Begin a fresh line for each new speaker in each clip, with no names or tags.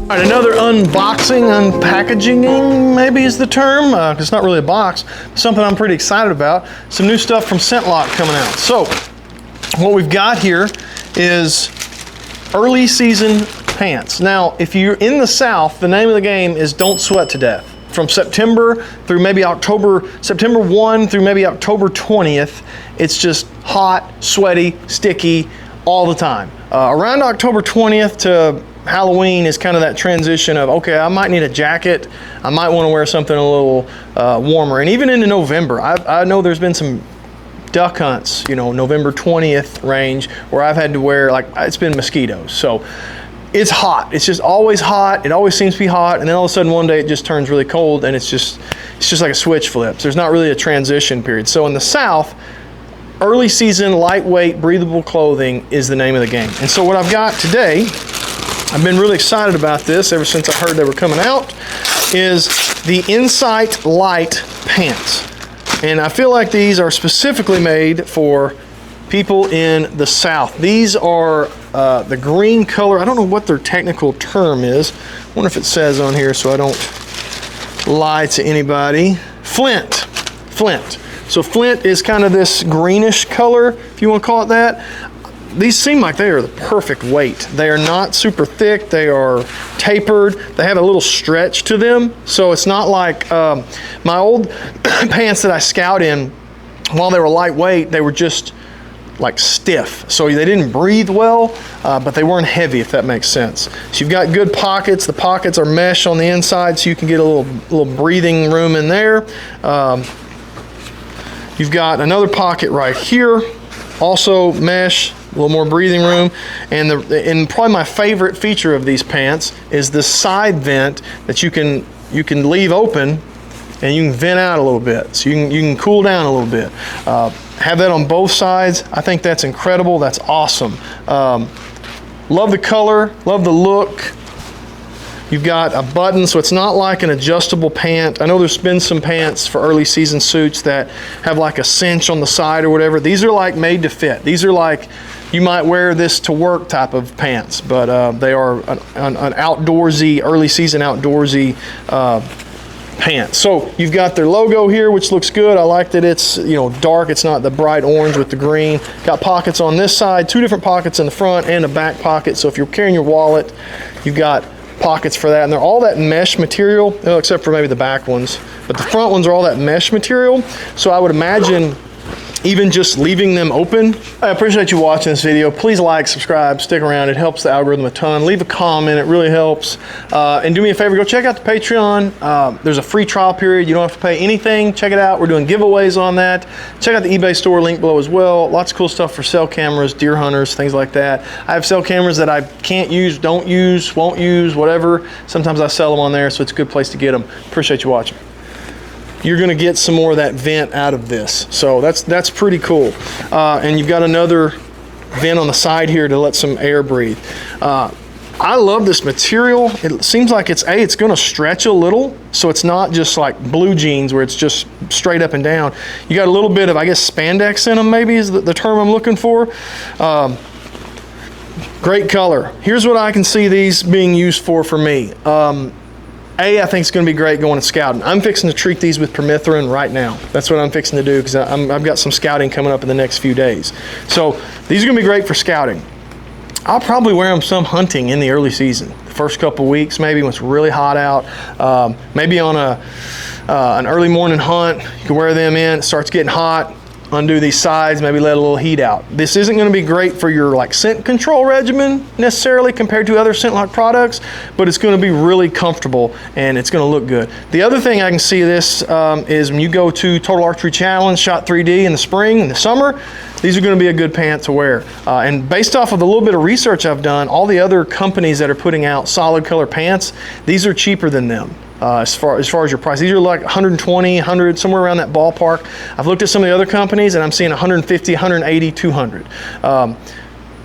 All right, another unboxing, unpackaging maybe is the term. It's not really a box, something I'm pretty excited about. Some new stuff from ScentLok coming out. So what we've got here is early season pants. Now, if you're in the South, the name of the game is don't sweat to death. From September through maybe October, September 1 through maybe October 20th, it's just hot, sweaty, sticky all the time. Around October 20th to Halloween is kind of that transition of, okay, I might need a jacket. I might want to wear something a little warmer. And even into November, I know there's been some duck hunts, you know, November 20th range where I've had to wear, like, it's been mosquitoes. So it's hot. It's just always hot. It always seems to be hot. And then all of a sudden one day it just turns really cold and it's just like a switch flips. There's not really a transition period. So in the South, early season lightweight breathable clothing is the name of the game. And so what I've got today, I've been really excited about this ever since I heard they were coming out, is the Insyte Lite Pants. And I feel like these are specifically made for people in the South. These are the green color. I don't know what their technical term is. I wonder if it says on here so I don't lie to anybody. Flint. So flint is kind of this greenish color, if you want to call it that. These seem like they are the perfect weight. They are not super thick. They are tapered. They have a little stretch to them. So it's not like my old pants that I scout in, while they were lightweight, they were just like stiff. So they didn't breathe well, but they weren't heavy, if that makes sense. So you've got good pockets. The pockets are mesh on the inside, so you can get a little breathing room in there. You've got another pocket right here, also mesh, a little more breathing room. And probably my favorite feature of these pants is the side vent that you can leave open and you can vent out a little bit. So you can cool down a little bit. Have that on both sides. I think that's incredible. That's awesome. Love the color, love the look. You've got a button, so it's not like an adjustable pant. I know there's been some pants for early season suits that have like a cinch on the side or whatever. These are like made to fit. These are like, you might wear this to work type of pants, but they are an outdoorsy, early season outdoorsy pants. So you've got their logo here, which looks good. I like that it's, you know, dark. It's not the bright orange with the green. Got pockets on this side, two different pockets in the front and a back pocket. So if you're carrying your wallet, you've got pockets for that, and they're all that mesh material, except for maybe the back ones, but the front ones are all that mesh material. So I would imagine even just leaving them open. I appreciate you watching this video. Please like, subscribe, stick around. It helps the algorithm a ton. Leave a comment, it really helps. And do me a favor, go check out the Patreon. There's a free trial period. You don't have to pay anything. Check it out. We're doing giveaways on that. Check out the eBay store, link below as well. Lots of cool stuff for cell cameras, deer hunters, things like that. I have cell cameras that I can't use, don't use, won't use, whatever. Sometimes I sell them on there, so it's a good place to get them. Appreciate you watching. You're going to get some more of that vent out of this, so that's pretty cool. And you've got another vent on the side here to let some air breathe. I love this material. It seems like it's going to stretch a little, so it's not just like blue jeans where it's just straight up and down. You got a little bit of, I guess, spandex in them, maybe is the term I'm looking for. Great color. Here's what I can see these being used for me. I think it's going to be great going and scouting. I'm fixing to treat these with permethrin right now. That's what I'm fixing to do because I've got some scouting coming up in the next few days. So these are going to be great for scouting. I'll probably wear them some hunting in the early season. The first couple weeks, maybe when it's really hot out. Maybe on an early morning hunt, you can wear them in. It starts getting hot. Undo these sides, maybe let a little heat out. This isn't going to be great for your like scent control regimen necessarily compared to other ScentLok products, but it's going to be really comfortable and it's going to look good. The other thing I can see this is when you go to Total Archery Challenge, Shot 3D in the spring and the summer, these are going to be a good pant to wear. And based off of the little bit of research I've done, all the other companies that are putting out solid color pants, these are cheaper than them. As far as your price. These are like 120, 100, somewhere around that ballpark. I've looked at some of the other companies and I'm seeing 150, 180, 200.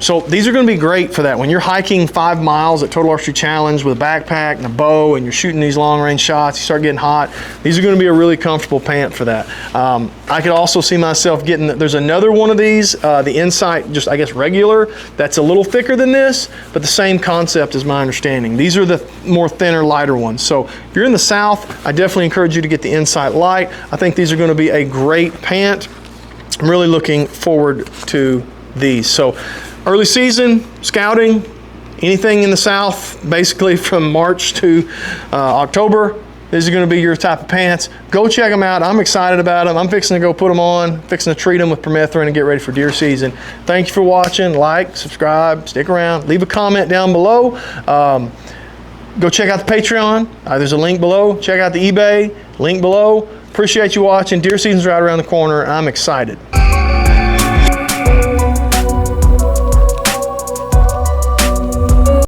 So these are going to be great for that. When you're hiking 5 miles at Total Archery Challenge with a backpack and a bow and you're shooting these long range shots, you start getting hot, these are going to be a really comfortable pant for that. I could also see myself getting, there's another one of these, the Insyte, just I guess regular, that's a little thicker than this, but the same concept is my understanding. These are the more thinner, lighter ones. So if you're in the South, I definitely encourage you to get the Insyte Lite. I think these are going to be a great pant. I'm really looking forward to these. So early season, scouting, anything in the South, basically from March to October, these are going to be your type of pants. Go check them out. I'm excited about them. I'm fixing to go put them on, fixing to treat them with permethrin and get ready for deer season. Thank you for watching. Like, subscribe, stick around, leave a comment down below. Go check out the Patreon. There's a link below. Check out the eBay, link below. Appreciate you watching. Deer season's right around the corner. I'm excited.